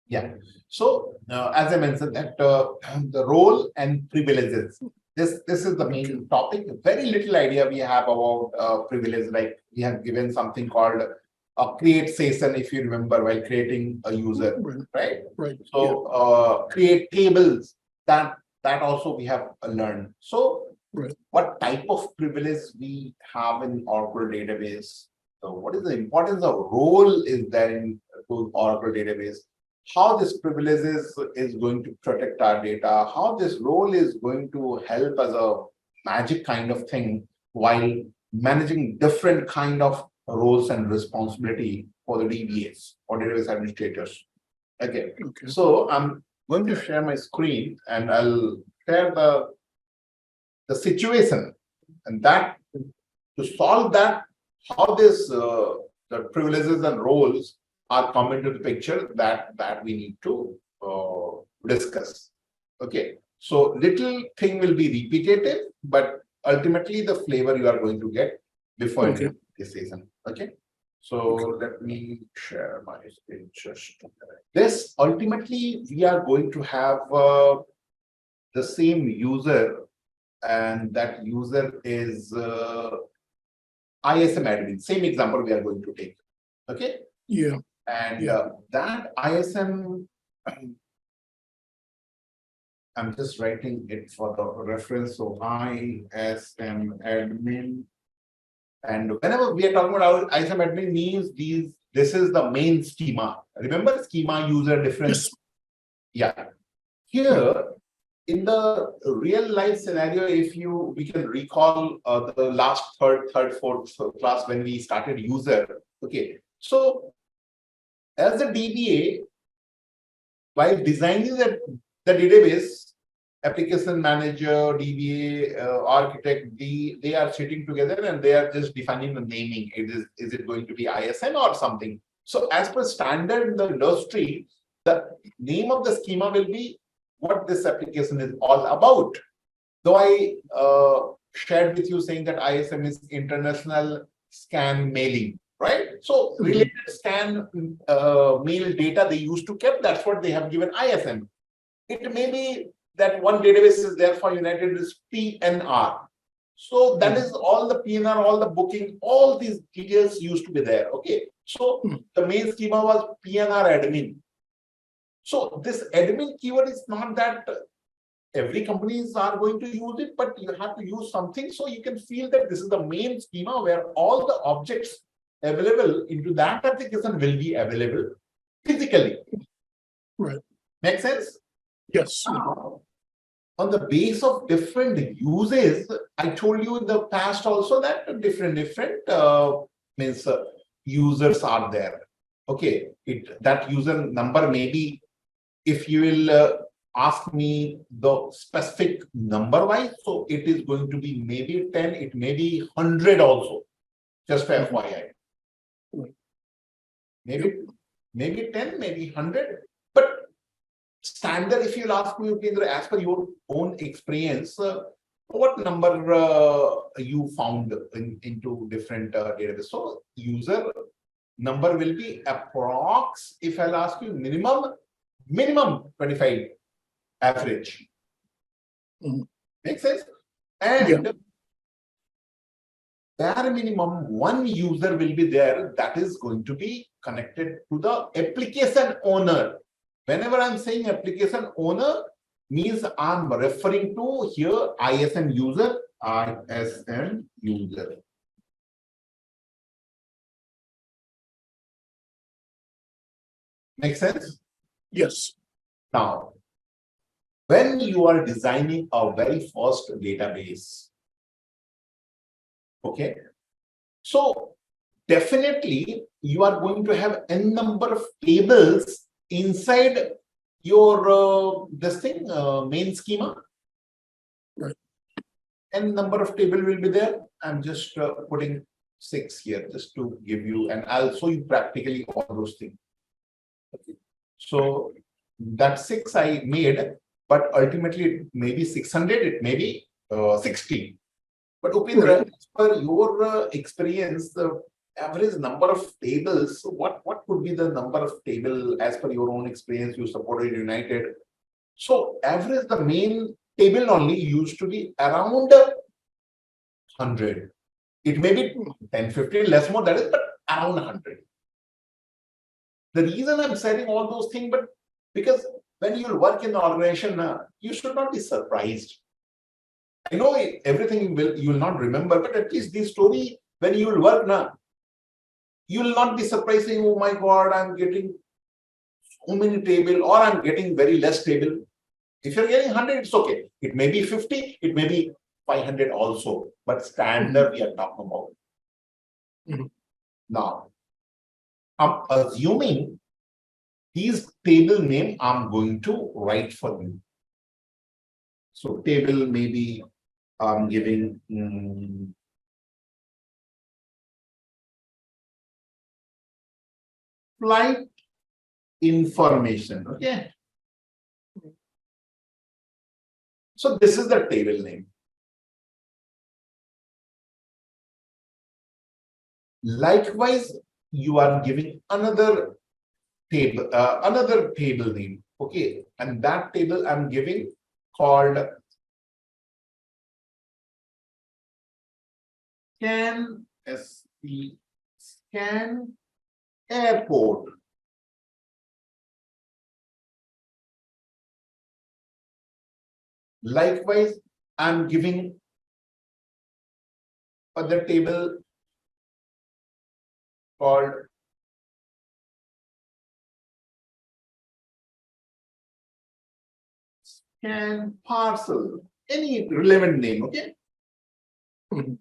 Yeah. So as I mentioned that the role and privileges. This is the main topic. Very little idea we have about privilege. Like we have given something called a create session, if you remember, while creating a user, right? Right. So create tables. That also we have learned. So Right. what type of privilege we have in Oracle database? So what is the importance of role is there in to Oracle database? How this privileges is going to protect our data, how this role is going to help as a magic kind of thing while managing different kind of roles and responsibility for the DBAs or database administrators. Okay, Okay. so I'm going to share my screen and I'll share the situation, and that to solve that, how this the privileges and roles are come into the picture that we need to discuss. Okay, so little thing will be repetitive, but ultimately the flavor you are going to get before Okay. this season. Okay, so let me share my screen. Just this ultimately we are going to have the same user, and that user is ISM admin. Same example we are going to take. Okay. Yeah. And Yeah. that ISM, I'm just writing it for the reference. So ISM admin. And whenever we are talking about ISM admin means this is the main schema. Remember schema user difference? Yes. Yeah. Here in the real life scenario, if we can recall the last third, fourth class when we started user. Okay. So as a DBA, while designing the database, application manager, DBA, architect, they are sitting together and they are just defining the naming. Is it going to be ISM or something? So as per standard in the industry, the name of the schema will be what this application is all about. Though I shared with you saying that ISM is international scan mailing, right? So related scan mail data they used to keep, that's what they have given ISM. It may be that one database is there for United is PNR. So that is all the PNR, all the booking, all these details used to be there. Okay. So the main schema was PNR admin. So this admin keyword is not that every companies are going to use it, but you have to use something so you can feel that this is the main schema where all the objects available into that application will be available physically. Right. Make sense? Yes. Now, on the base of different uses, I told you in the past also that different means users are there. Okay, that user number may be, if you will ask me the specific number wise, so it is going to be maybe 10, it may be 100 also, just for FYI. Maybe 10, maybe 100, but standard, if you'll ask me, Upendra, as per your own experience, what number you found into different database? So user number will be approx, if I'll ask you, minimum 25 average. Makes sense? And bare minimum one user will be there that is going to be connected to the application owner. Whenever I'm saying application owner, means I'm referring to here ISM user. Make sense? Yes. Now, when you are designing a very first database, okay, so definitely you are going to have n number of tables inside your this thing main schema. Right. N number of table will be there. I'm just putting 6 here just to give you, and I'll show you practically all those things. Okay. So that 6 I made, but ultimately it may be 600, it may be 60. But Upendra, as per your experience, average number of tables. So what could be the number of table as per your own experience? You supported United. So average the main table only used to be around 100. It may be 10, 15, less more, that is, but around 100. The reason I'm saying all those things, but because when you work in the organization, you should not be surprised. I know everything you will not remember, but at least this story, when you will work now, you will not be surprised saying, oh my God, I'm getting so many table, or I'm getting very less table. If you're getting 100, it's okay. It may be 50, it may be 500 also, but standard we are talking about. Mhm. Now, I'm assuming these table name I'm going to write for you. So table maybe I'm giving flight information. Okay. So this is the table name. Likewise, you are giving another table name. Okay, and that table I'm giving called scan airport. Likewise, I'm giving other table called scan parcel. Any relevant name, okay? Mhm.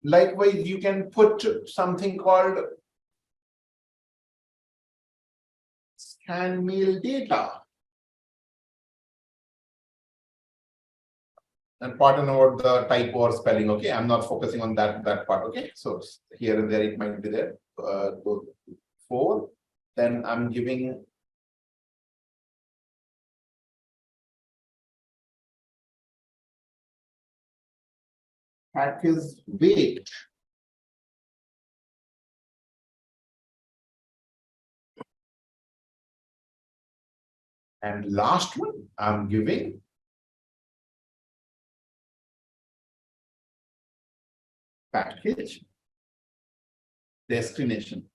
Likewise, you can put something called scan mail data. And pardon about the typo or spelling, okay? I'm not focusing on that part, okay? So here and there it might be there. Go 4. Then I'm giving package weight. And last one, I'm giving package destination.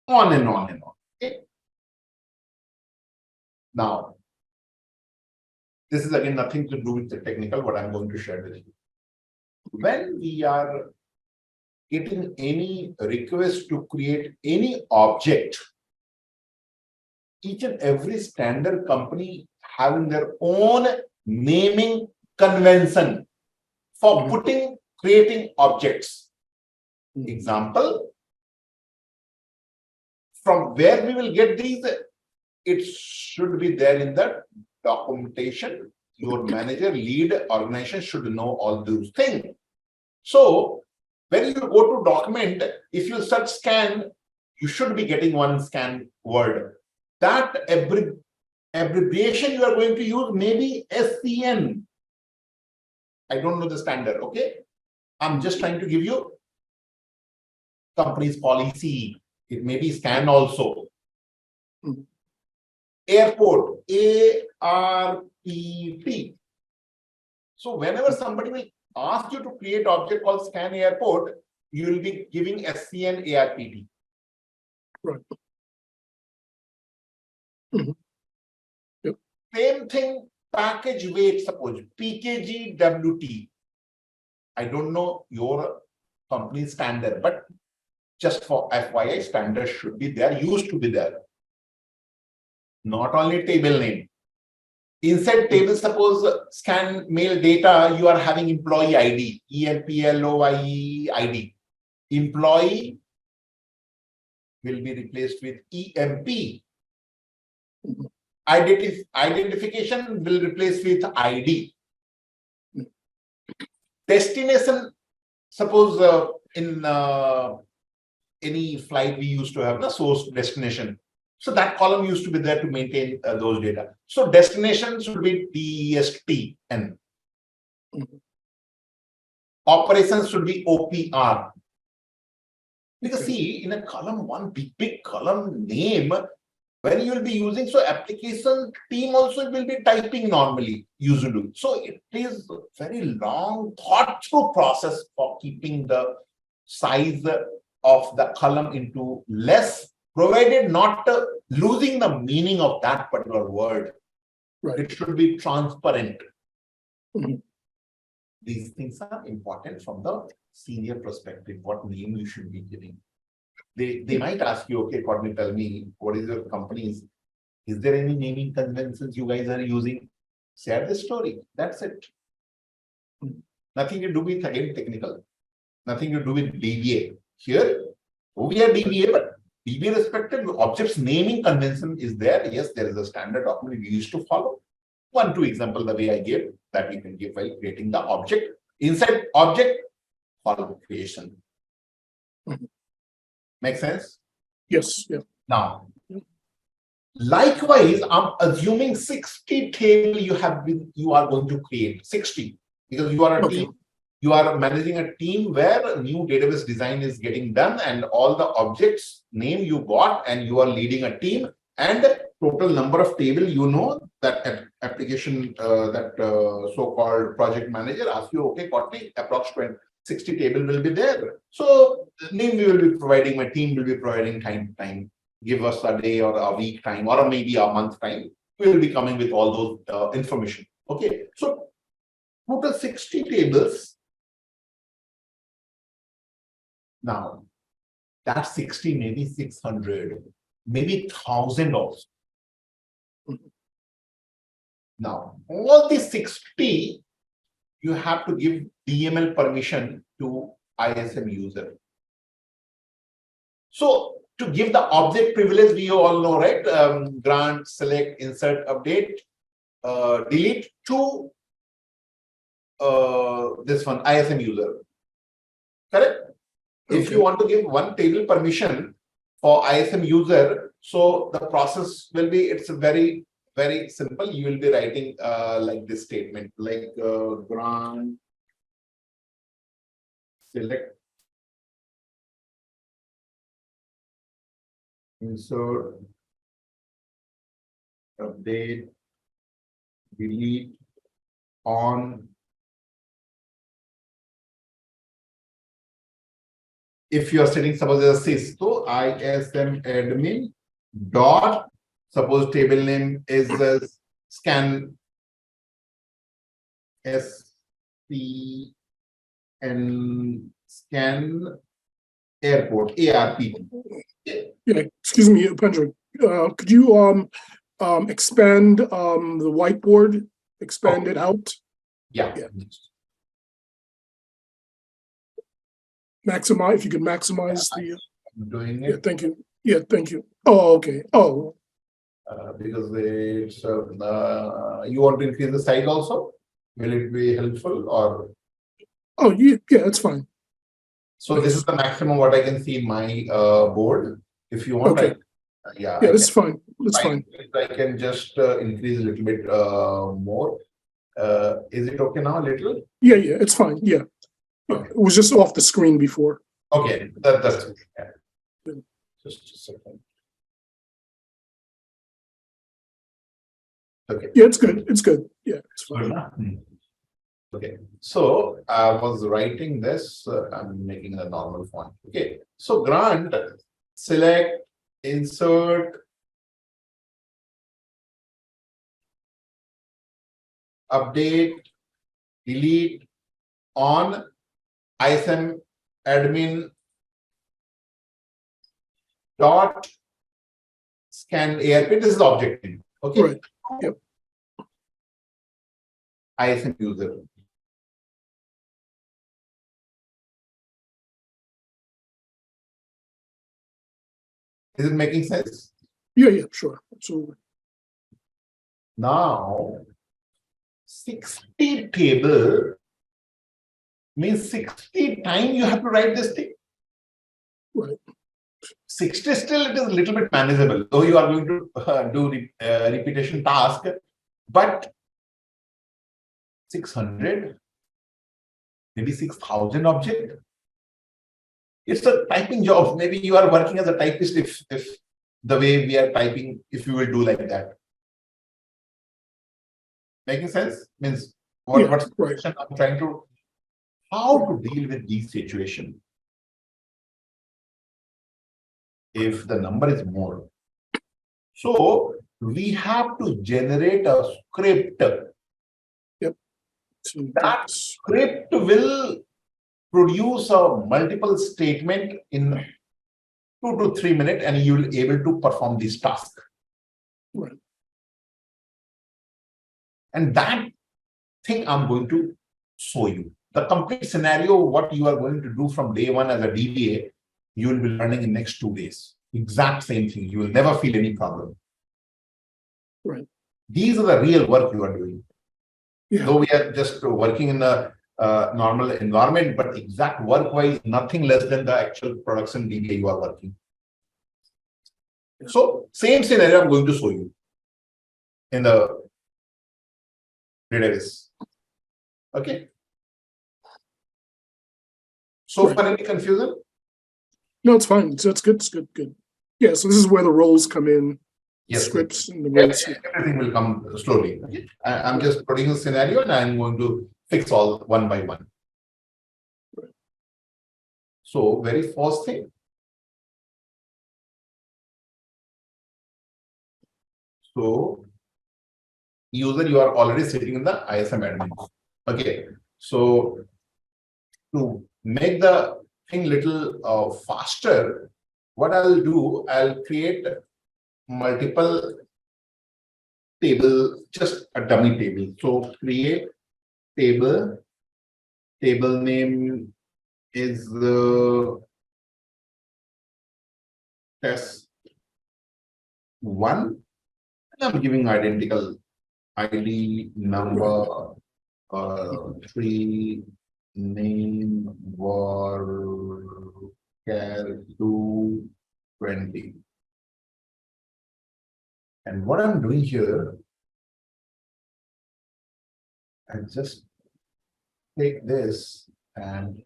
On and on and on. Okay. Now, this is again nothing to do with the technical, what I'm going to share with you. When we are getting any request to create any object, each and every standard company having their own naming convention for creating objects. Example, from where we will get these, it should be there in the documentation. Your manager, lead organization should know all those things. So when you go to document, if you search scan, you should be getting one scan word. That abbreviation you are going to use maybe SCN. I don't know the standard, okay? I'm just trying to give you company's policy. It may be scan also. Airport, ARPT. So whenever somebody will ask you to create object called scan airport, you will be giving SCN ARPT. Right. Yep. Same thing, package weight, suppose PKGWT. I don't know your company standard, but just for FYI, standard should be there, used to be there. Not only table name. Inside table, suppose scan mail data, you are having employee ID, EMPLOYE ID. Employee will be replaced with EMP. Identification will replace with ID. Destination, suppose in any flight we used to have the source destination. So that column used to be there to maintain those data. So destination should be DESTN. Mhm. Operations should be OPR. Because Okay. see, in a column, one big column name, when you will be using, so application team also will be typing normally, usually. So it is a very long thought through process for keeping the size of the column into less, provided not losing the meaning of that particular word. Right. It should be transparent. Mhm. These things are important from the senior perspective, what name you should be giving. They might ask you, okay, Courtney, tell me, what is your company's? Is there any naming conventions you guys are using? Share the story. That's it. Mhm. Nothing to do with, again, technical. Nothing to do with DBA. Here, we are DBA, but DBA respective objects naming convention is there. Yes, there is a standard document we used to follow. 2 example, the way I gave that you can give while creating the object. Inside object, follow creation. Mhm. Make sense? Yes. Yeah. Now, likewise, I'm assuming 60 table you are going to create 60 because you are a Okay. team. You are managing a team where a new database design is getting done and all the objects name you got and you are leading a team and total number of table, that application, so-called project manager asks you, okay, Courtney, approximately 60 table will be there. So name we will be providing, my team will be providing time. Give us a day or a week time or maybe a month time. We will be coming with all those information. Okay, so total 60 tables. Now, that 60, maybe 600, maybe 1,000 also. Mhm. Now, all these 60, you have to give DML permission to ISM user. So, to give the object privilege, we all know, right? Grant, select, insert, update, delete to this one, ISM user. Correct? If Okay. you want to give one table permission for ISM user, so the process will be, it's very simple. You will be writing like this statement, like grant, select, insert, update, delete, on. If you are setting, suppose as a sys, so ISM admin dot, suppose table name is scan SCN scan airport ARP. Yeah. Excuse me, Pendra. Could you expand the whiteboard? Expand Okay. it out. Yeah. Yeah. Maximize. If you could maximize the. I'm doing Yeah. it Thank you. Yeah. Thank you. Oh. Okay. Oh. because it's you want to increase the size also. Will it be helpful or? Oh. Yeah. Yeah. That's fine. So Thanks. this is the maximum what I can see in my board. If you want, Okay. yeah, Yeah. I This is can. fine. That's fine. I can just increase a little bit more. Is it okay now? A little? Yeah. Yeah. It's fine. Yeah. Yeah. Okay. It was just off the screen before. Okay, that's okay. Yeah. Just a second. Okay. Yeah. It's good. It's good. Yeah. It's fine. Okay, so I was writing this, I'm making the normal font. Okay, so grant, select, insert, update, delete on ISM admin dot scan ARP. This is the objective. Okay, Right. Yep. ISM user. Is it making sense? Yeah. Yeah. Sure. Absolutely. Now, 60 table means 60 times you have to write this thing. Right. 60 still it is a little bit manageable, though you are going to do repetition task, but 600, maybe 6,000 object. It's a typing job. Maybe you are working as a typist if the way we are typing, if you will do like that. Making sense? Means what's the question I'm trying to, how to deal with these situations if the number is more. So we have to generate a script. So That script will produce a multiple statement in 2 to 3 minutes, and you will be able to perform this task. Right. And that thing I'm going to show you. The complete scenario, what you are going to do from day one as a DBA, you will be learning in next 2 days. Exact same thing. You will never feel any problem. Right. These are the real work you are doing. Yeah. Though we are just working in a normal environment, but exact work-wise, nothing less than the actual production DBA you are working. Yeah. So same scenario I'm going to show you in the database. Okay. So Right. for any confusion? No, it's fine. So it's good. It's good. Good. Yeah. So this is where the roles come in. Yes. Scripts and the roles. Everything will come slowly. Okay. I'm just putting a scenario and I'm going to fix all one by one. Right. So very first thing. So user, you are already sitting in the ISM admin. Okay. So to make the thing little faster, what I'll do, I'll create multiple table, just a dummy table. So create table name is test 1, and I'm giving identical ID number 3 name var char 220. And what I'm doing here, I just take this and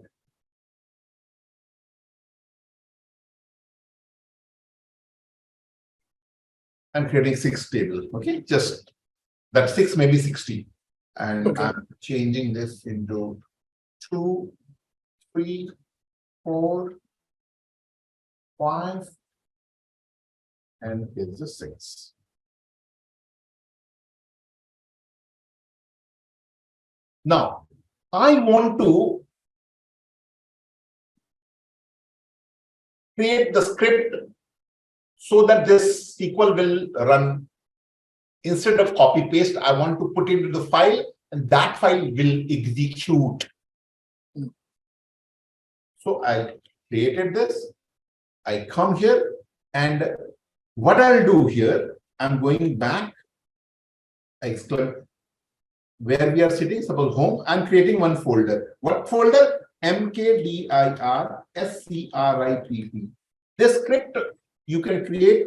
I'm creating 6 tables. Okay, just that 6 may be 60. And Okay. I'm changing this into 2, 3, 4, 5, and here's the 6. Now, I want to create the script so that this SQL will run. Instead of copy paste, I want to put it into the file, and that file will execute. So I created this. I come here, and what I'll do here, I'm going back. I exclaim where we are sitting, suppose home. I'm creating one folder. What folder? MKDIR This script you can create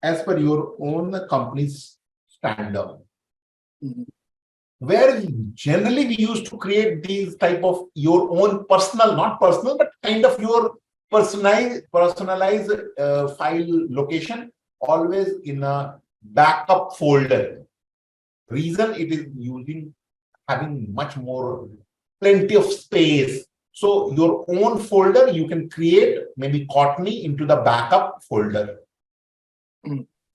as per your own company's standard. Mhm. Where generally we used to create these type of your own personal, not personal, but kind of your personalized file location, always in a backup folder. Reason it is having much more, plenty of space. So your own folder you can create, maybe Courtney, into the backup folder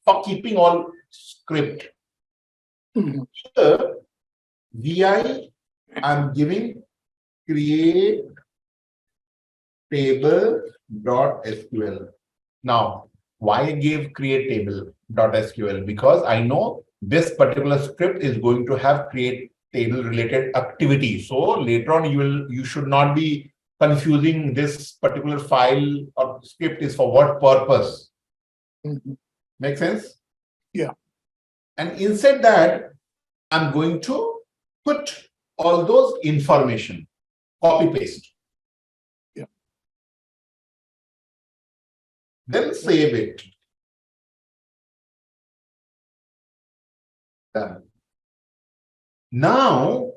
for keeping all script. Here, VI, I'm giving create table.sql. Now, why I gave create table.sql? Because I know this particular script is going to have create table related activity. So later on, you should not be confusing this particular file or script is for what purpose. Make sense? Yeah. And inside that, I'm going to put all those information, copy paste. Yeah. then save it. Done. Now,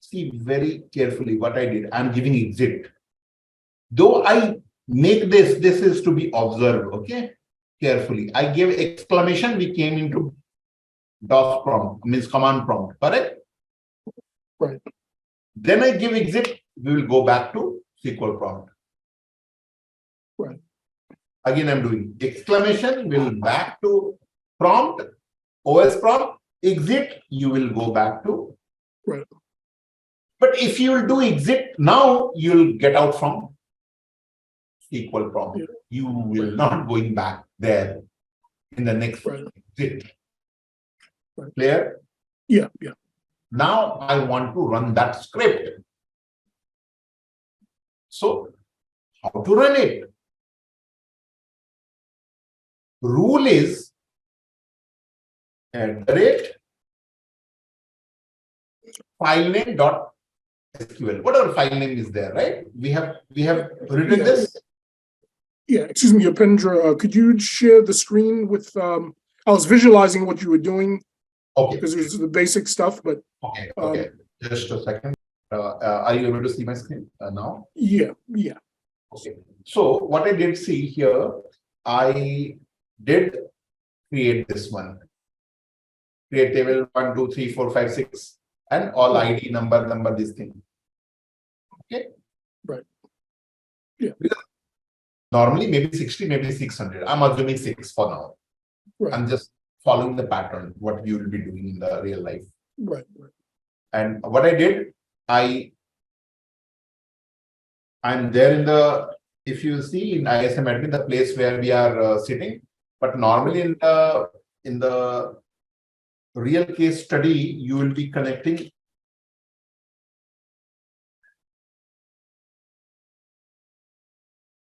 see very carefully what I did. I'm giving exit. Though I make this is to be observed, okay? Carefully. I gave exclamation, we came into DOS prompt, means command prompt, correct? Right. Then I give exit, we will go back to SQL prompt. Right. Again, I'm doing exclamation, will back to prompt, OS prompt, exit, you will go back to. Right. But if you will do exit now, you'll get out from SQL prompt. Yeah. You will not going back there in the next exit. Right. Clear? Yeah, yeah. Now I want to run that script. So how to run it? Rule is @filename.sql. Whatever file name is there, right? We have written this. Yeah, excuse me, Upendra, could you share the screen with, I was visualizing what you were doing Okay. because it was the basic stuff, but. Okay. Okay. Just a second. Are you able to see my screen now? Yeah, yeah. Okay. So what I did see here, I did create this one. Create table 1, 2, 3, 4, 5, 6, and all ID number this thing. Okay. Right. Yeah. Because normally maybe 60, maybe 600. I'm assuming 6 for now. Right. I'm just following the pattern, what you will be doing in the real life. Right. Right. And what I did, I'm there in the, if you see in ISM admin, the place where we are sitting, but normally in the real case study, you will be connecting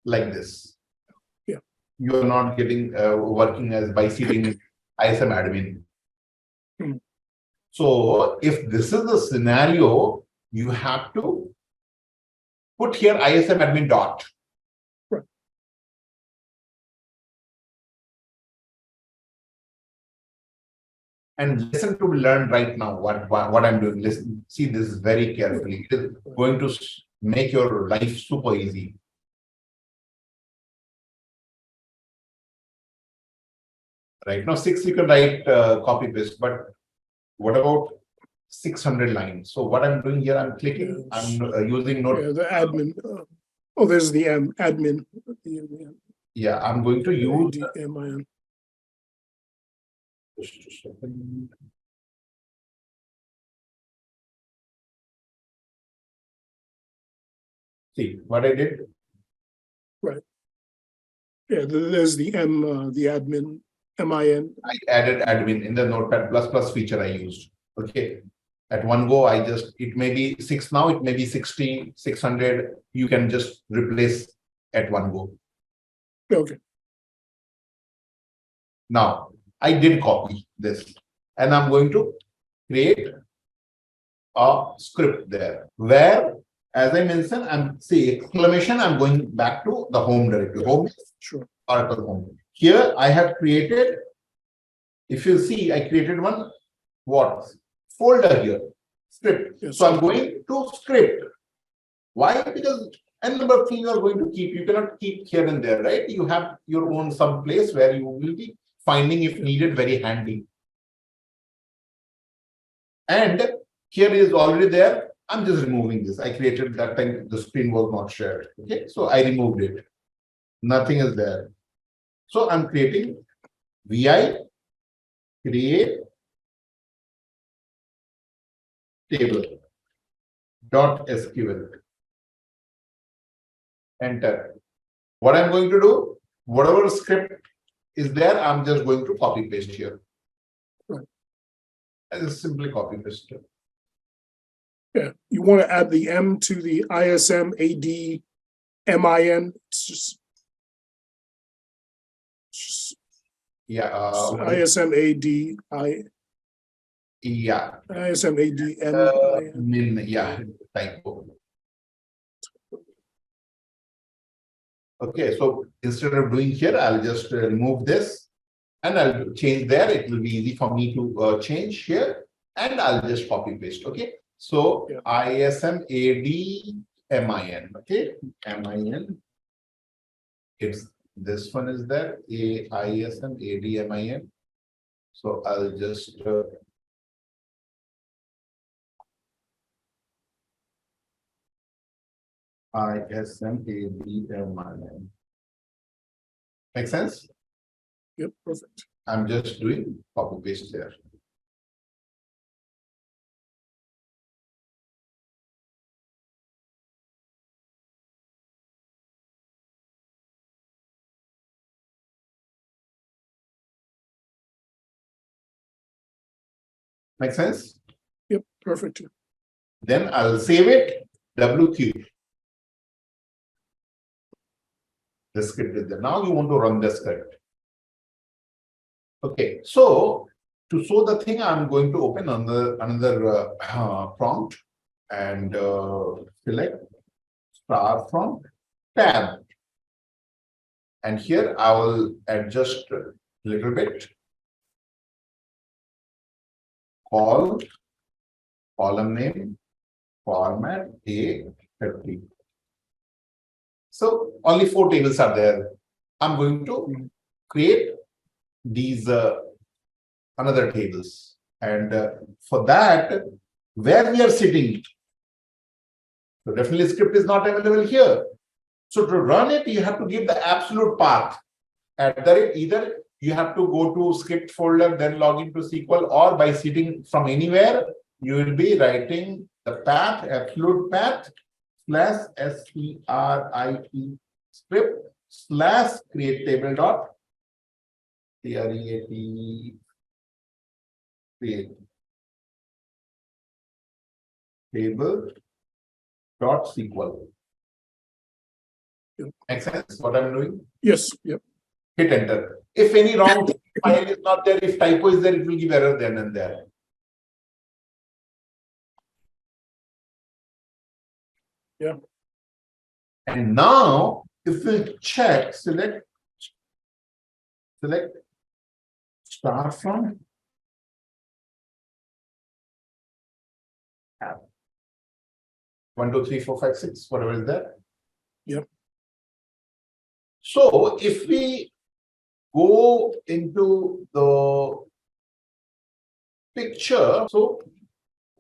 like this. Yeah. You are not getting working as by sitting in ISM admin. Hmm. So if this is the scenario, you have to put here ISM admin dot. Right. And listen to learn right now what I'm doing. Listen, see this very carefully. It is going to make your life super easy. Right now, 6 you can write copy paste, but what about 600 lines? So what I'm doing here, I'm clicking, I'm using note. Yeah, the admin. Oh, there's the admin. Yeah, I'm going to use. ADMIN. Just a second. See what I did. Right. Yeah, there's the the admin, MIN. I added admin in the Notepad ++ feature I used. Okay. At one go, it may be 6 now, it may be 60, 600. You can just replace at one go. Okay. Now, I did copy this and I'm going to create a script there where, as I mentioned, I'm exclamation, I'm going back to the home directory, home, sure, Oracle home. Here I have created, if you see, I created one folder here, script. Yes. So I'm going to script. Why? Because n number of things you are going to keep. You cannot keep here and there, right? You have your own some place where you will be finding if needed very handy. And here is already there. I'm just removing this. I created that time the screen was not shared. Okay, so I removed it. Nothing is there. So I'm creating vi create table .sql. Enter. What I'm going to do, whatever script is there, I'm just going to copy paste here. Right. And just simply copy paste it. Yeah, you want to add the M to the ISM AD MIN. It's just Yeah. ISM AD Yeah. ISM AD Min, yeah, typo. Okay, so instead of doing here, I'll just remove this and I'll change there. It will be easy for me to change here and I'll just copy paste. Okay, so Yeah. ISM ADMIN. Okay, MIN. It's this one is there. ISM ADMIN. So I'll just ISM ADMIN. Make sense? Yep, perfect. I'm just doing copy paste there. Make sense? Yep, perfect. Then I'll save it. WQ. The script is there. Now you want to run the script. Okay, so to show the thing, I'm going to open another prompt and select star from tab. And here I will adjust a little bit. Call, column name, format A30. So only 4 tables are there. I'm going to create these another tables. And for that, where we are sitting, so definitely script is not available here. So to run it, you have to give the absolute path. At the rate, either you have to go to script folder, then log into SQL, or by sitting from anywhere, you will be writing the path, absolute path, /SCRIT script /create table dot create table dot SQL. Yep. Makes sense what I'm doing? Yes, yep. Hit enter. If any wrong file is not there, if typo is there, it will give error then and there. Yeah. And now, if we check, select start from tab. 1, 2, 3, 4, 5, 6, whatever is there. Yep. So if we go into the picture, so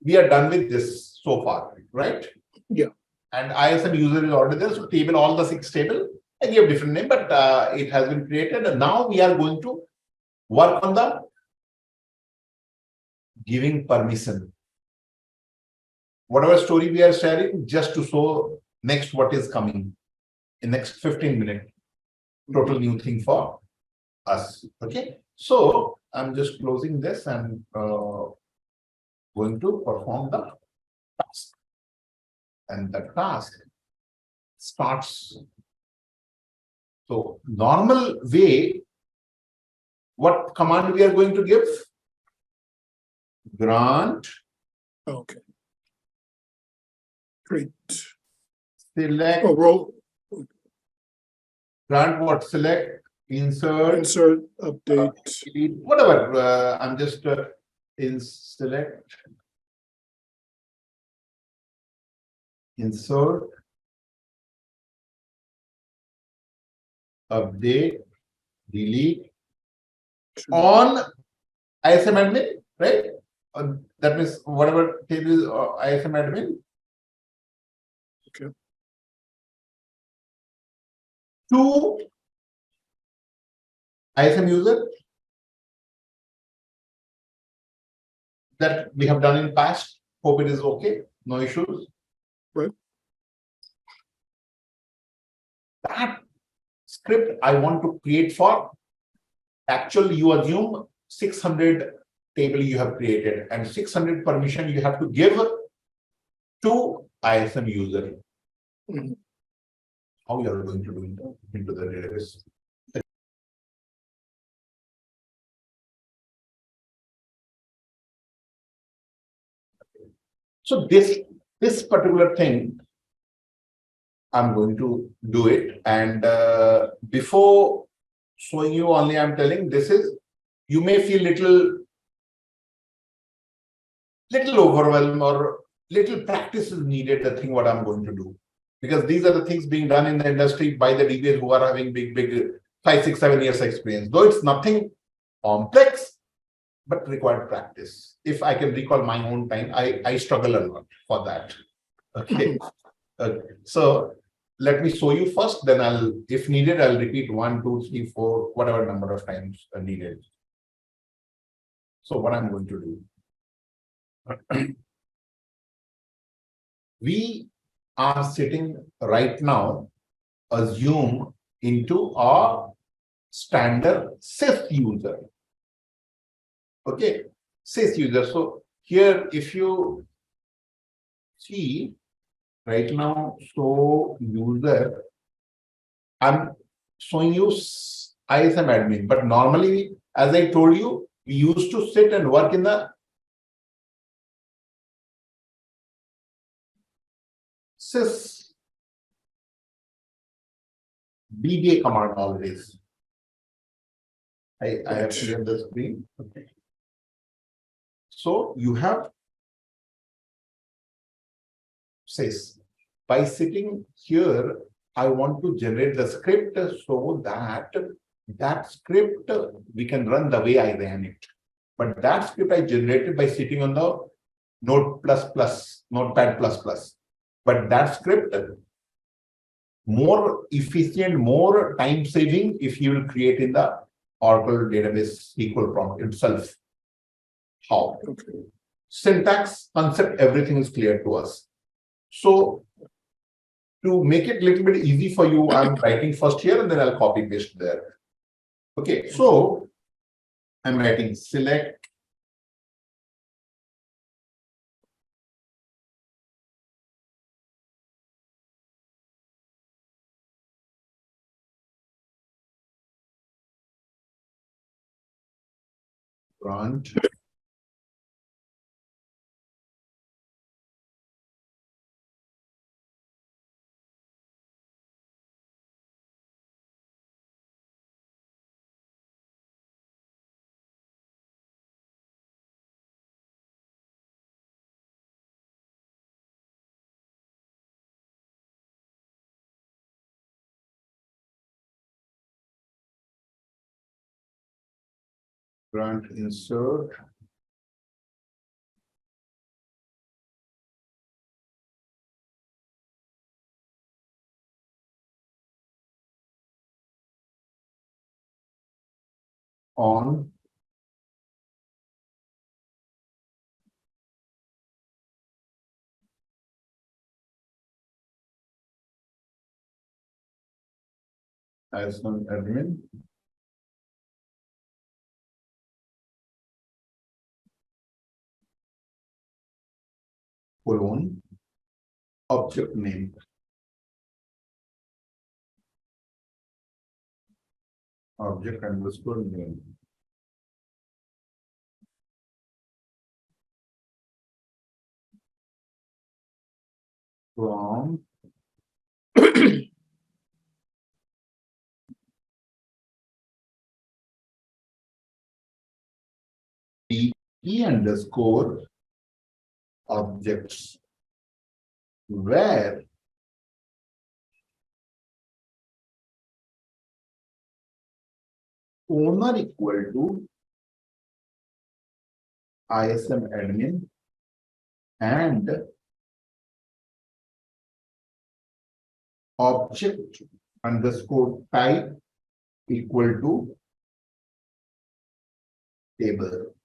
we are done with this so far, right? Yeah. And ISM user is already there. So table, all the 6 table, I give different name, but it has been created. And now we are going to work on the giving permission. Whatever story we are sharing, just to show next what is coming in next 15 minutes. Total new thing for us. Okay. So I'm just closing this and going to perform the task. And the task starts. So normal way, what command we are going to give? Grant, Okay. Great. select, Oh, roll, grant what? Select, insert, update. delete, whatever. I'm just in select, insert, update, delete on ISM admin, right? That means whatever table ISM admin. Okay. To ISM user that we have done in past. Hope it is okay. No issues. Right. That script I want to create for actual, you assume 600 table you have created and 600 permission you have to give to ISM user. Mhm. How you are going to do it into the database? So this particular thing I'm going to do it. And before showing you only, I'm telling this is, you may feel little overwhelmed or little practice is needed, the thing what I'm going to do. Because these are the things being done in the industry by the DBAs who are having big 5, 6, 7 years experience. Though it's nothing complex, but required practice. If I can recall my own time, I struggle a lot for that. Okay. So let me show you first, then if needed, I'll repeat 1, 2, 3, 4, whatever number of times needed. So what I'm going to do. We are sitting right now, assume into a standard SIS user. Okay, SIS user. So here, if you see right now, so user, I'm showing you ISM admin, but normally, as I told you, we used to sit and work in the SIS DBA command always. I have cleared the screen. Okay. So you have SIS. By sitting here, I want to generate the script so that script we can run the way I ran it. But that script I generated by sitting on the Notepad++. But that script more efficient, more time saving if you will create in the Oracle database SQL prompt itself. How? Okay. Syntax, concept, everything is clear to us. So to make it a little bit easy for you, I'm writing first here and then I'll copy paste there. Okay, so I'm writing select branch insert on as an admin colon object name. Object underscore name. From DE underscore objects, where owner equal to ISM admin and object underscore type equal to table.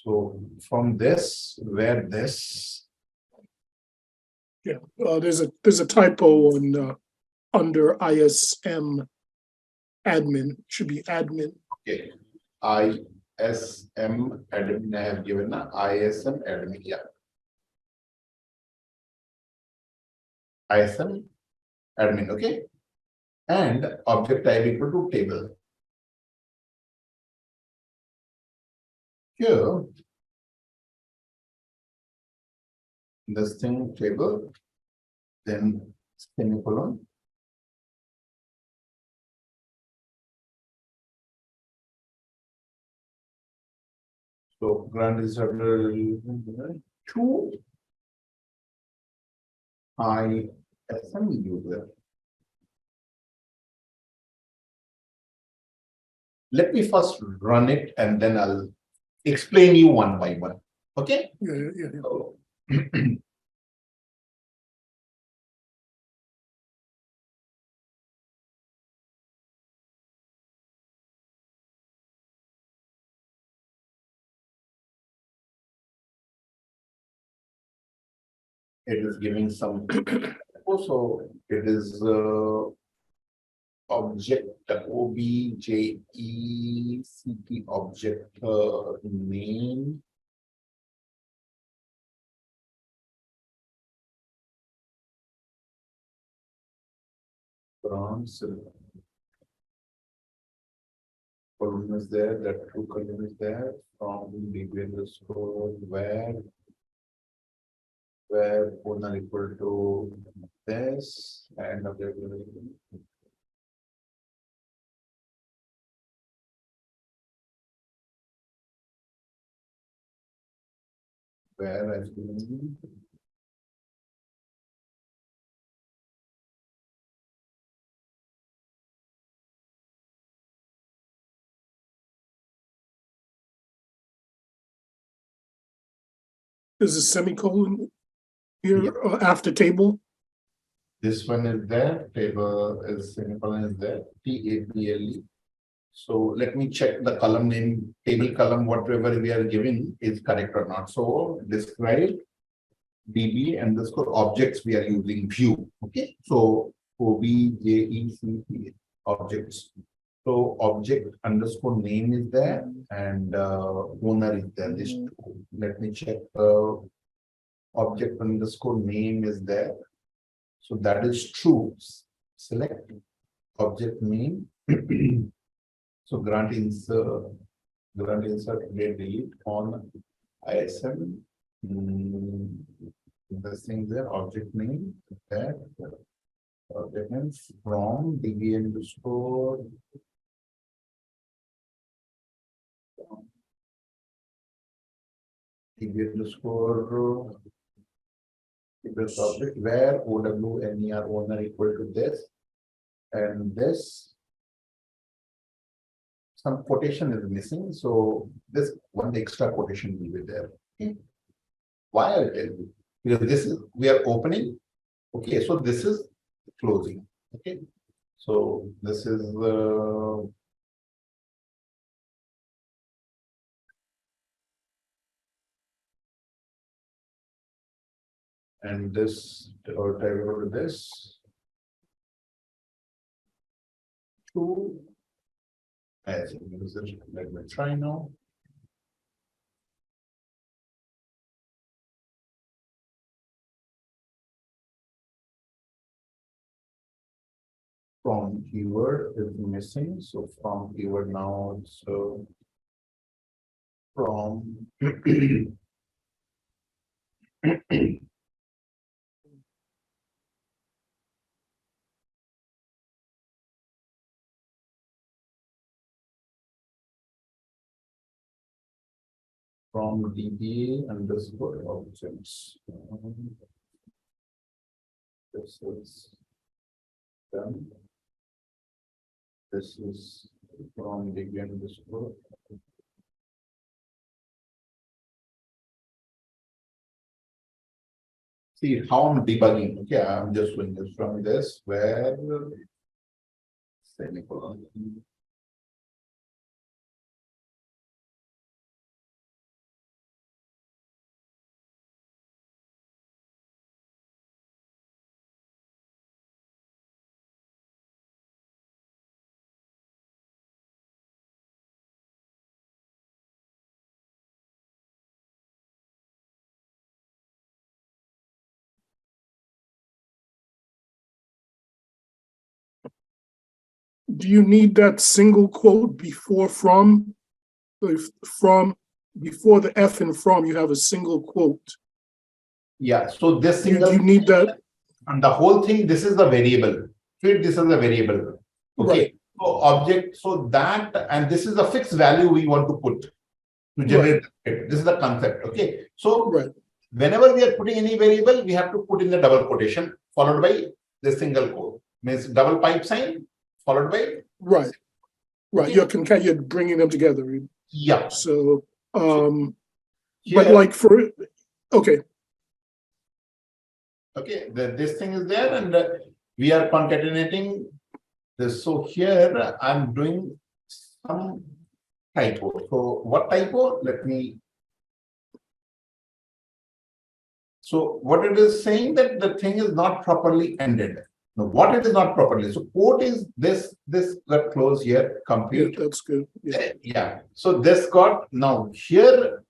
So from this, where this, Yeah, there's a typo on under ISM admin, should be admin. okay, ISM admin, I have given a ISM admin, yeah. ISM admin, okay, and object type equal to table. Here, this thing table, then semicolon. So grant is 2 ISM user. Let me first run it and then I'll explain you one by one. Okay? Yeah. So, it is giving some also it is object object object name bronze column is there, that true column is there from DB underscore where owner equal to this and available. Where I think There's a semicolon here after table. this one is there, table is semicolon is there, TABLE. So let me check the column name, table column, whatever we are giving is correct or not. So describe DB underscore objects we are using view. Okay, so OBJECP objects. So object underscore name is there and owner is there. This let me check. Object underscore name is there. So that is true. Select object name. So grant insert delete on ISM. This thing there, object name that object name from DB underscore DB underscore this object where OWNER owner equal to this and this. Some quotation is missing, so this one extra quotation will be there. Okay. Why I'll tell you, because this is we are opening. Okay, so this is closing. Okay, so this is and this or table this two as a user. Let me try now. From keyword is missing, so from keyword now so from from DB underscore objects. This is done. This is from DB underscore. See how I'm debugging. Okay, I'm just doing this from this where semicolon. Do you need that single quote before from? If from before the F and from, you have a single quote. Yeah, so this You single need that, and the whole thing, this is the variable. Fit, this is the variable. Okay. right, So object, so that, and this is the fixed value we want to put to generate it. This is the concept. Okay. So right, whenever we are putting any variable, we have to put in the double quotation followed by the single quote. Means double pipe sign followed by. right, right. Okay. You're bringing them together. Yeah. So, So but here, like for, okay, okay, this thing is there, and we are concatenating this. So here I'm doing some typo. So what typo? Let me. So what it is saying that the thing is not properly ended. Now, what it is not properly? So quote is this got close here, yeah, complete. that's good. Yeah, Yeah. So this got now here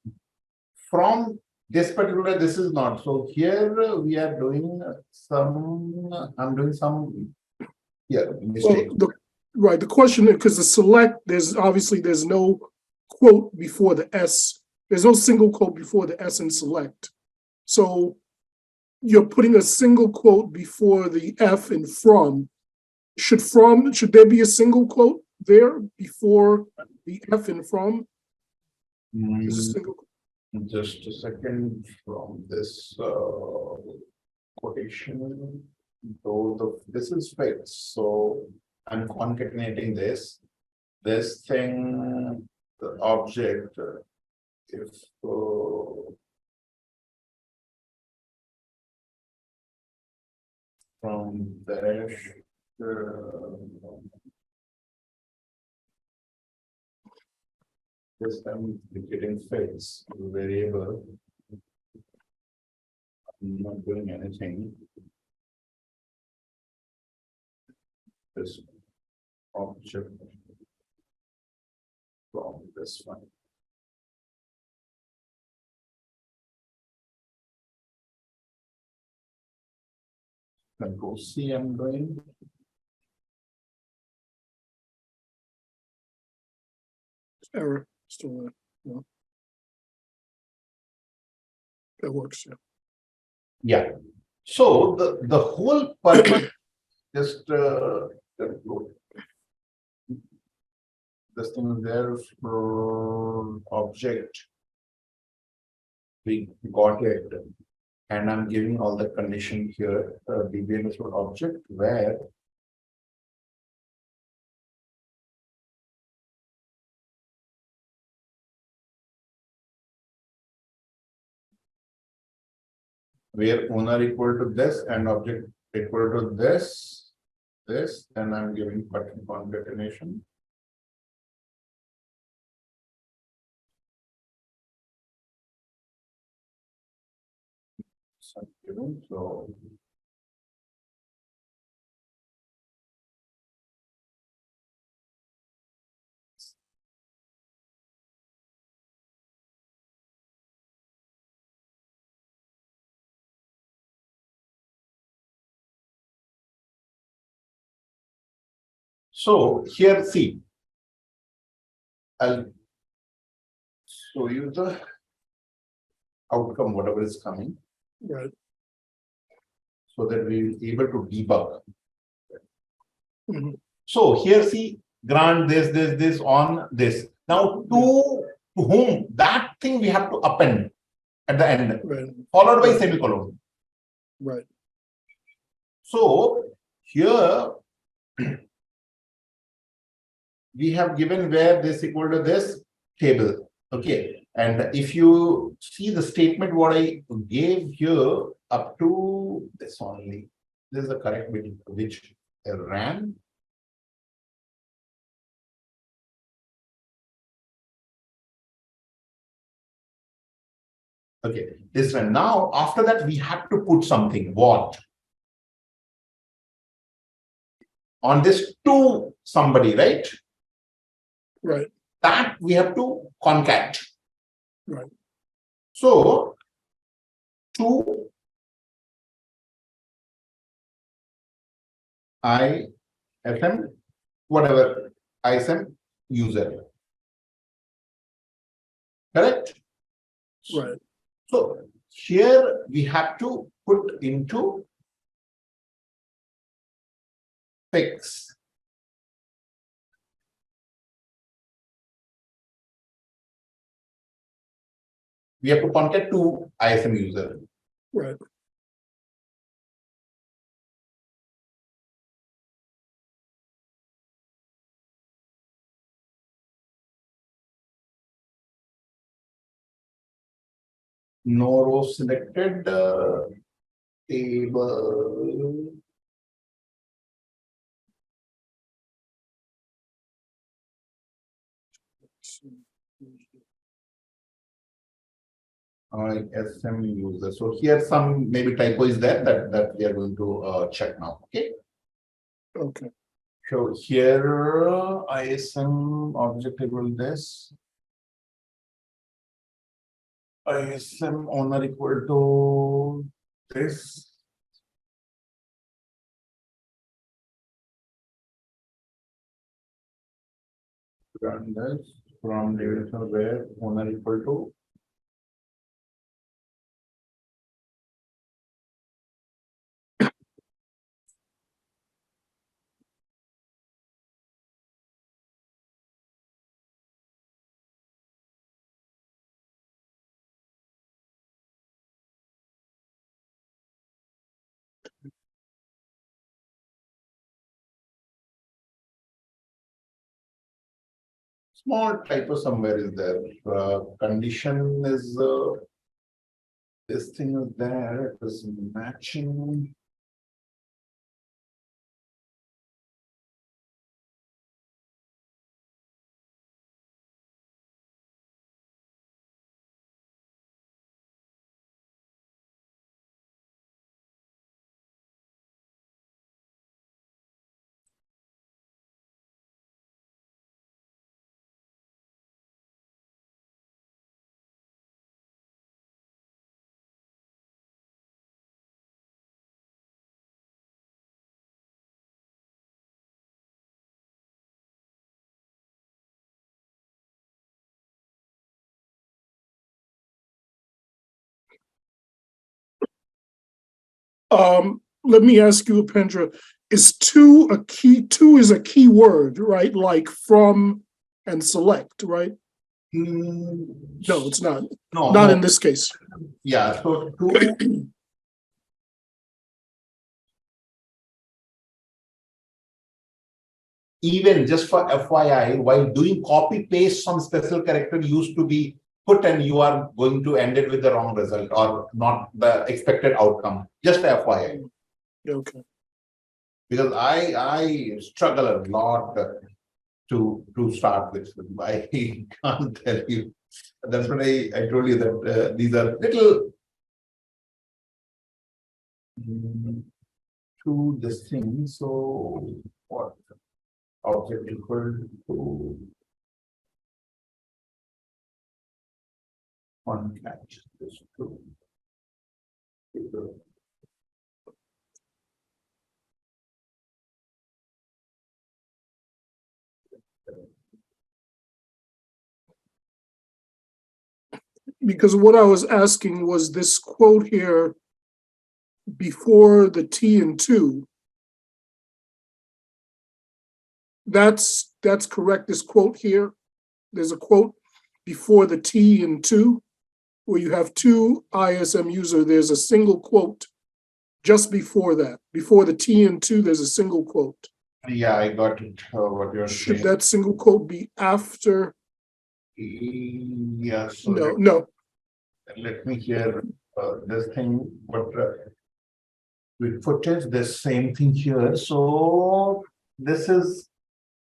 from this particular, this is not. So here we are doing some, I'm doing some well, mistake. the question, because the select, there's no quote before the S. There's no single quote before the S in select. So you're putting a single quote before the F in from. Should there be a single quote there before the F in from? Is a single, Just a second from this quotation. Though this is fixed, so I'm concatenating this thing, the object. If from dash. This I'm getting fixed variable. I'm not doing anything. This object from this one. Control C I'm doing. error, still there. No. That works, yeah. Yeah. So the whole purpose just this thing is there for object. We got it, and I'm giving all the condition here. DBN is for object where owner equal to this and object equal to this, and I'm giving button concatenation. So so here see, I'll show you the outcome, whatever is coming, Right. so that we'll be able to debug. Mhm. So here see, grant this on this. Now to whom that thing we have to append at the end, Right. followed by Right. semicolon. Right. So here we have given where this equal to this table. Okay. And if you see the statement what I gave here up to this only, this is the correct bit which ran. Okay, this one. Now, after that, we have to put something. What? On this to somebody, right? Right. That we have to concat. Right. So, to ISM, whatever ISM user. Correct? Right. So here we have to put into fix. We have to contact to ISM user. Right. No row selected, table. ISM user. So here some maybe typo is there that we are going to check now. Okay. Okay. So here ISM object table this. ISM owner equal to this. Run this from division where owner equal to. Small typo somewhere is there. Condition is this thing is there. It is matching. Let me ask you, Upendra, is two a key? Two is a key word, right? Like from and select, right? No, it's not. No, Not no. in this case. Yeah, so two. Even just for FYI, while doing copy paste, some special character used to be put and you are going to end it with the wrong result or not the expected outcome. Just FYI. Okay. Because I struggle a lot to start with. I can't tell you. That's what I told you that these are little to this thing. So what object equal to one catch this two. Because what I was asking was this quote here before the T and two. That's correct. This quote here, there's a quote before the T and two, where you have two ISM user, there's a single quote just before that. Before the T and two, there's a single quote. Yeah, I got it. What you're Should saying. that single quote be after? Yeah. So No. Let me hear this thing. But with footage, the same thing here. So this is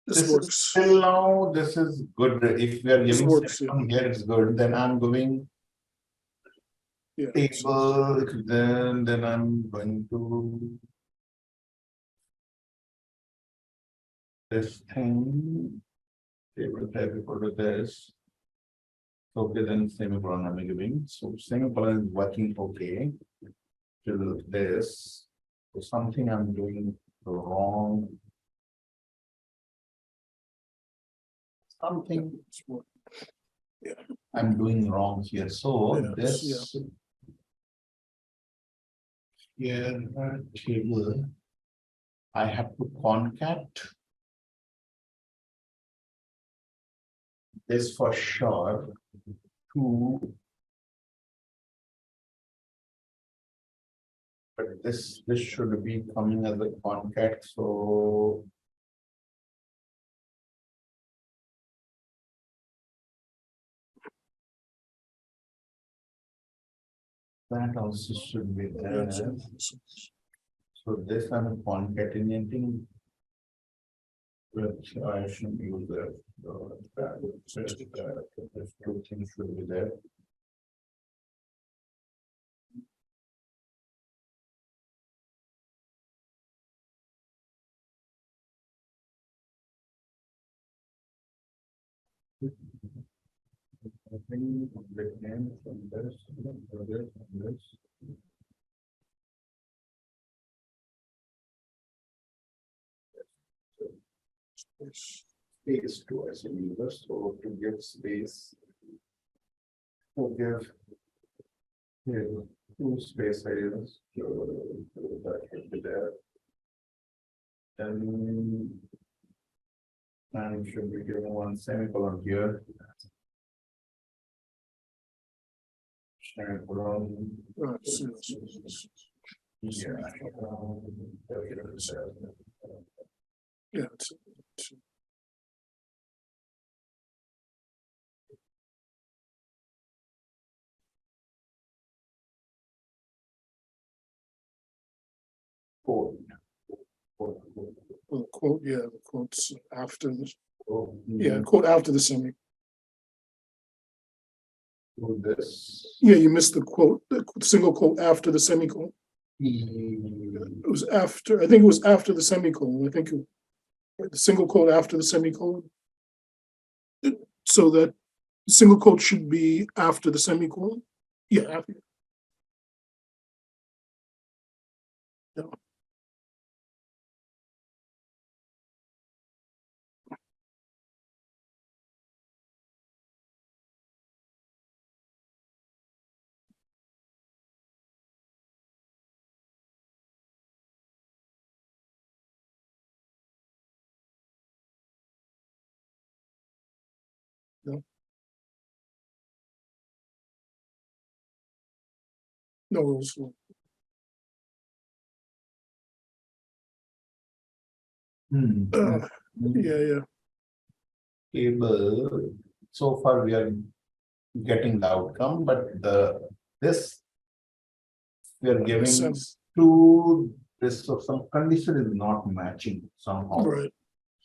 This works. till now. This is good. If we are This giving works, yeah. from here, it's good. Then I'm going Yeah. table. Then I'm going to this thing. Table type equal to this. Okay, then semicolon I'm giving. So semicolon is working okay. Till this. So something I'm doing wrong. Something I'm doing wrong here. So Yeah, this Here, table. I have to concat this for sure to. But this should be coming as a concat, so. That also should be there. So this I'm concatenating. Which I should use that. These two things should be there. I think the name from this, and this. Space to as a user, so to give space. To give. Here, two space areas, so that should be there. And should be given one semicolon here. Semicolon. Yeah. Yeah. It's- Code. the quote, yeah, the quotes after the, Oh, yeah, quote after the semi. do this. Yeah, you missed the quote, the single quote after the semicolon. Mm, It was after, I think it was after the semicolon, I think the single quote after the semicolon. So that the single quote should be after the semicolon. Yeah, after. Yeah. No. No rules for. Yeah. Table. So far, we are getting the outcome, but this. We are giving Sense. to this, so some condition is not matching somehow. Right.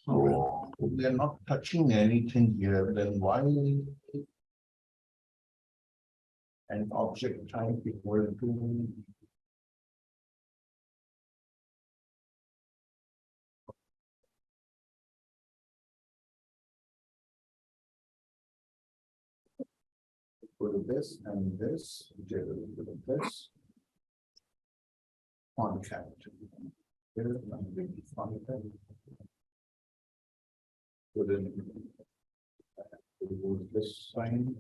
So we are not touching anything here, then why? An object type equal to. Equal to this and this, equal to this. Concat. Here, I'm going to concat. Within. Remove this sign.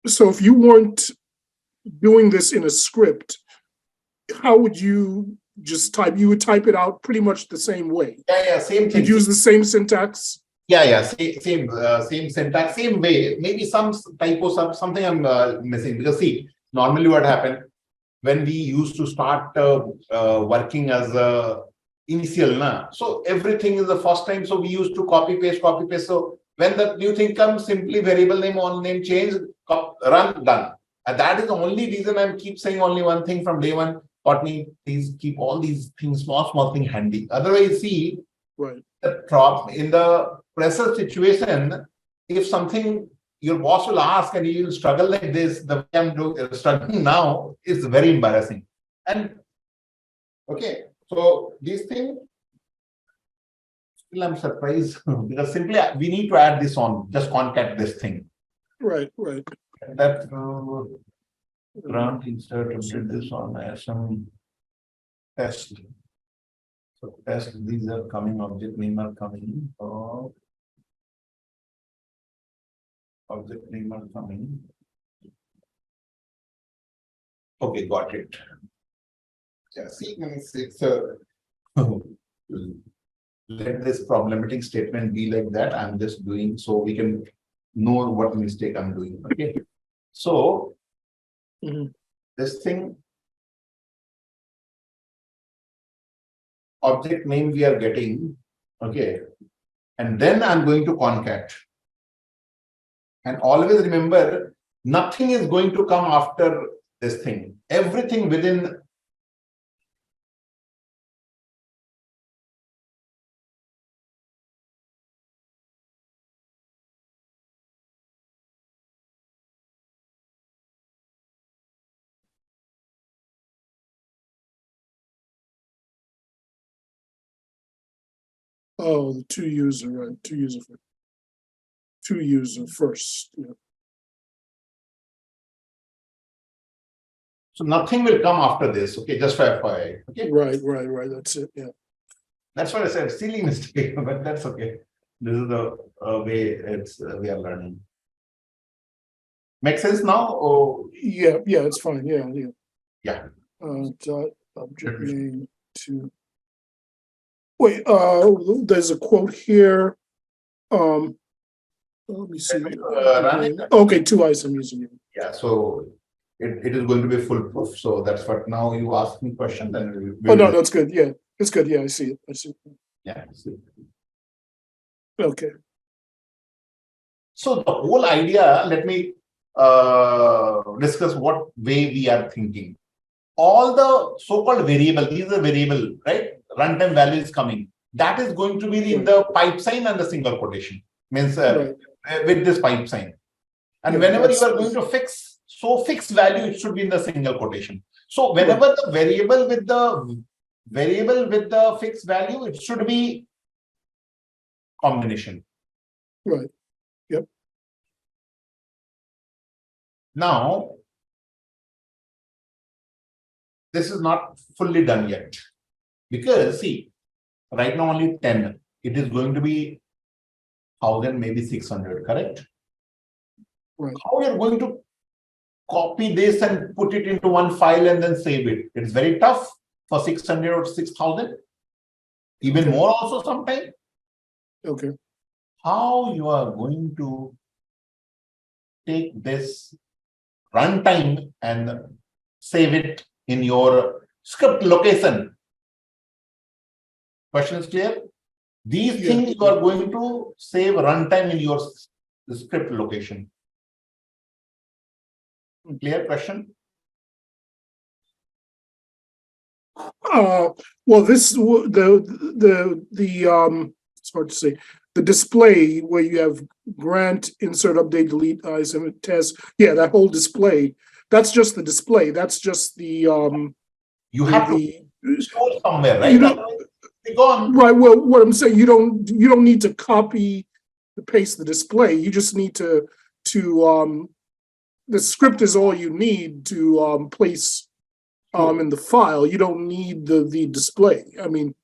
So if you weren't doing this in a script, how would you just type? You would type it out pretty much the same way. Yeah, same thing. You'd use the same syntax. Yeah, same syntax, same way. Maybe some typos, something I'm missing, because see, normally what happened when we used to start working as a initial, so everything is the first time. So we used to copy paste. So when the new thing comes, simply variable name, all name change, run, done. And that is the only reason I'm keep saying only one thing from day one. Courtney, please keep all these things, small thing handy. Otherwise, see, Right. the drop in the pressure situation, if something your boss will ask and you will struggle like this, the way I'm struggling now is very embarrassing. And okay, so these things, still I'm surprised because simply we need to add this on, just concat this thing. Right. That Grant insert update this on SM test. So test, these are coming, object name are coming, object name are coming. Okay, got it. Yeah, see, it's let this problematic statement be like that. I'm just doing so we can know what mistake I'm doing. Okay. So Mhm. this thing, object name we are getting, okay, and then I'm going to concat. And always remember, nothing is going to come after this thing. Everything within. Oh, the two user, right? Two user first. Yeah. So nothing will come after this. Okay, just for FYI. Okay. Right. That's it. Yeah. That's what I said. Silly mistake, but that's okay. This is the way it's we are learning. Make sense now? Or Yeah, it's fine. Yeah. yeah. Dot object name to. Wait, there's a quote here. Let me see. Okay, two eyes I'm using. Yeah, so it is going to be foolproof. So that's what now you ask me question, then Oh no, that's good. Yeah, it's good. Yeah, I see it. Yeah. Okay. So the whole idea, let me discuss what way we are thinking. All the so-called variable, these are variable, right? Runtime value is coming. That is going to be in the pipe sign and the single quotation. Means with this pipe sign. And Yeah, whenever you are going to fix, so fixed value, it should be in the single quotation. So whenever the variable with the fixed value, it should be combination. Right. Yep. Now, this is not fully done yet. Because see, right now only 10. It is going to be 1,000, maybe 600, correct? Right. How you're going to copy this and put it into one file and then save it? It's very tough for 600 or 6,000. Even more also sometimes. Okay. How you are going to take this runtime and save it in your script location? Question is clear? These things you are going to save runtime in your script location. Clear question? Well, this it's hard to say. The display where you have grant, insert, update, delete, ISM test. Yeah, that whole display. That's just the display. That's just the you have to store somewhere, right? Right. Well, what I'm saying, you don't need to copy paste the display. You just need to the script is all you need to place in the file. You don't need the display. I mean,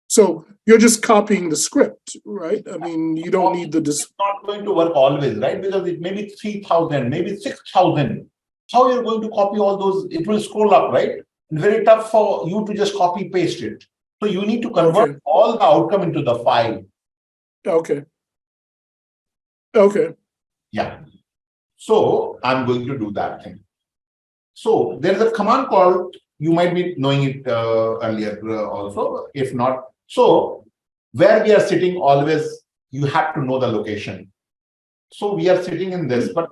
so you're just copying the script, right? I mean, you don't need the display. It's not going to work always, right? Because it may be 3,000, maybe 6,000. How you're going to copy all those? It will scroll up, right? Very tough for you to just copy paste it. So you need to convert all the outcome into the file. Okay. Yeah. So I'm going to do that thing. So there is a command called, you might be knowing it earlier also, if not. So where we are sitting always, you have to know the location. So we are sitting in this, but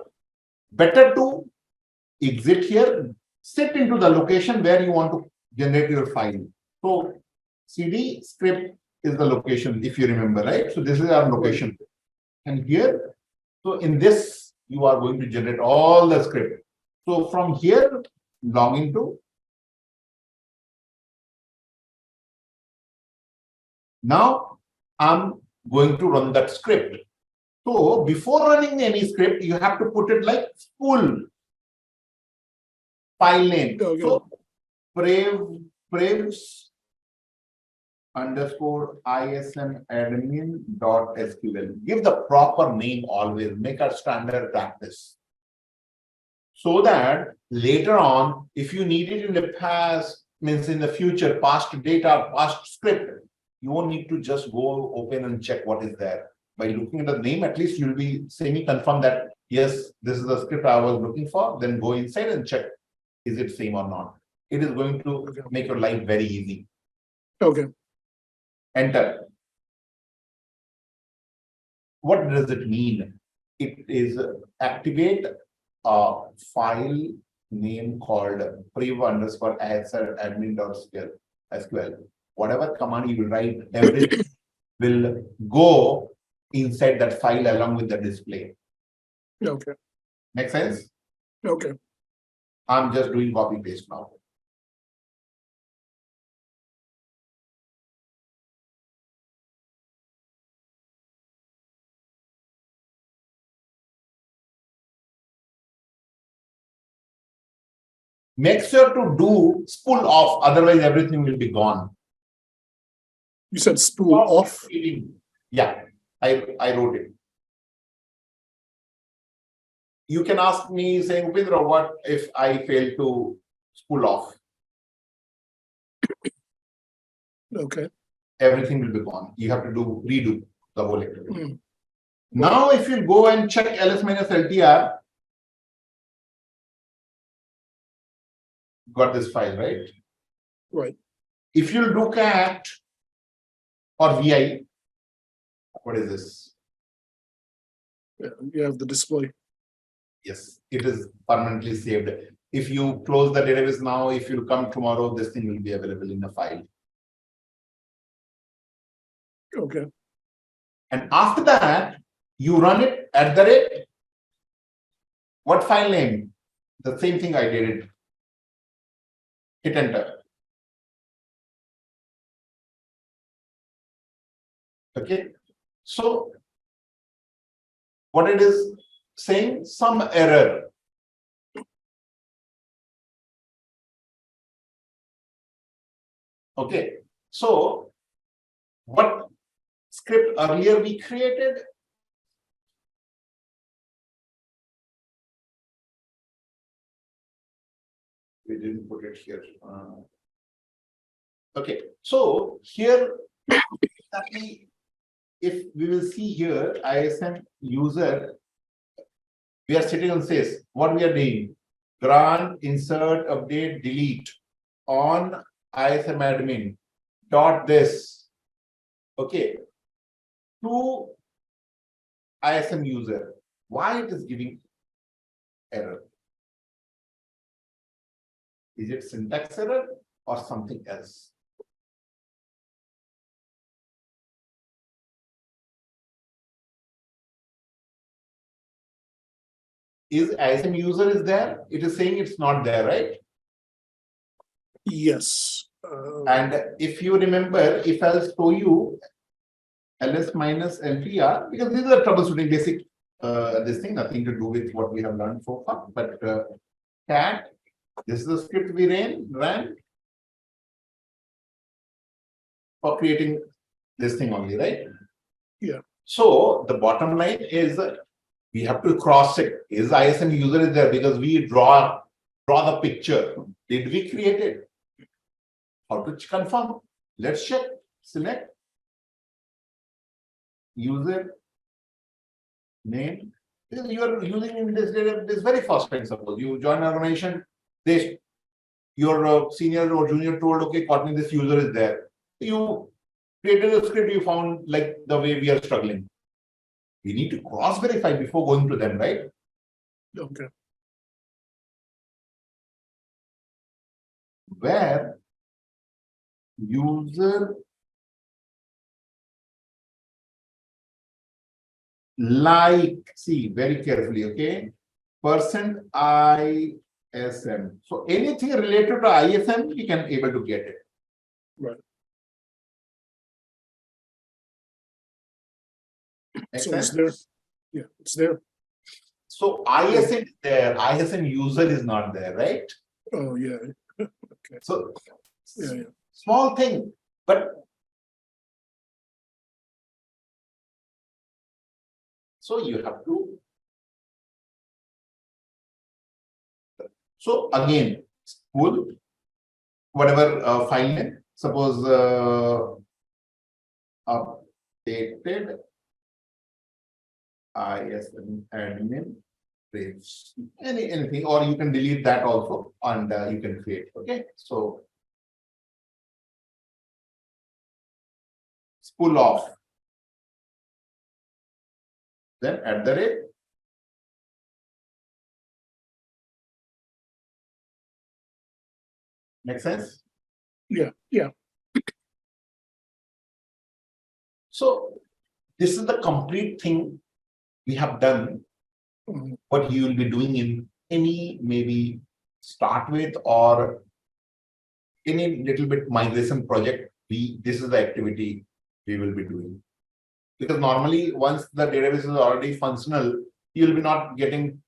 better to exit here, sit into the location where you want to generate your file. So CD script is the location, if you remember, right? So this is our location. And here, so in this, you are going to generate all the script. So from here, log into. Now I'm going to run that script. So before running any script, you have to put it like full. file name. Okay. So prevs underscore ism admin dot SQL. Give the proper name always, make a standard practice. So that later on, if you need it in the past, means in the future, past data, past script, you won't need to just go open and check what is there. By looking at the name, at least you'll be semi-confirm that, yes, this is the script I was looking for, then go inside and check, is it same or not? It is going to make your life very easy. Okay. Enter. What does it mean? It is activate a file name called prev underscore admin.SQL. Whatever command you will write, everything will go inside that file along with the display. Okay. Make sense? Okay. I'm just doing copy paste now. Make sure to do spool off, otherwise everything will be gone. You said spool off? Yeah, I wrote it. You can ask me saying, Upendra, what if I fail to spool off? Okay. Everything will be gone. You have to redo the whole activity. Mm. Now, if you go and check ls minus LTR, got this file, right? Right. If you do cat or vi, what is this? Yeah, you have the display. Yes, it is permanently saved. If you close the database now, if you come tomorrow, this thing will be available in the file. Okay. And after that, you run it at the rate. What file name? The same thing I did it. Hit enter. Okay. So what it is saying, some error. Okay. So what script earlier we created? We didn't put it here. Okay. So here, exactly, if we will see here, ISM user, we are sitting on this. What we are doing? Grant, insert, update, delete on ISM admin dot this. Okay. To ISM user. Why it is giving error? Is it syntax error or something else? Is ISM user is there? It is saying it's not there, right? Yes. And if you remember, if I'll show you ls minus LTR, because these are troubleshooting basic this thing, nothing to do with what we have learned so far, but cat, this is the script we ran for creating this thing only, right? Yeah. So the bottom line is we have to cross check, is ISM user is there, because we draw the picture. Did we create it? How to confirm? Let's check. Select user name. You are using in this data, this very first time. Suppose you join an organization, your senior or junior told, okay, Courtney, this user is there. You created a script, you found like the way we are struggling. We need to cross verify before going to them, right? Okay. Where user like, see very carefully, okay? %ISM. So anything related to ISM, you can able to get it. Right. Make So sense? it's there. Yeah, it's there. So ISM is there, ISM user is not there, right? Oh, yeah, So yeah. small thing, but so you have to. So again, school, whatever file name, suppose updated ISN admin page, anything, or you can delete that also, and you can create. Okay, so spool off, then at the rate. Make sense? Yeah, yeah. So this is the complete thing we have done. Mhm. What you will be doing in any maybe start with or any little bit migration project. This is the activity we will be doing. Because normally once the database is already functional, you will be not getting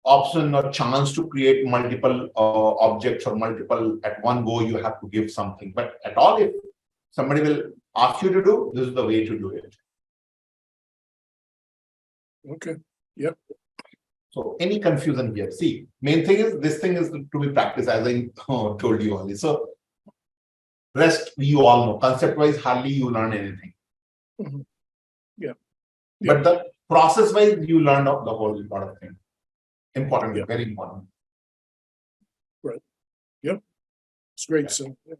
option or chance to create multiple objects or multiple at one go. You have to give something, but at all, if somebody will ask you to do, this is the way to do it. Okay, yep. So any confusion here? See, main thing is this thing is to be practiced, as I told you only. So rest you all know. Concept wise, hardly you learn anything. Mhm. Yeah. But the process wise, you learn the whole lot of things. Important, Yeah. very important. Right. Yep. It's great. Yeah. So. Yeah.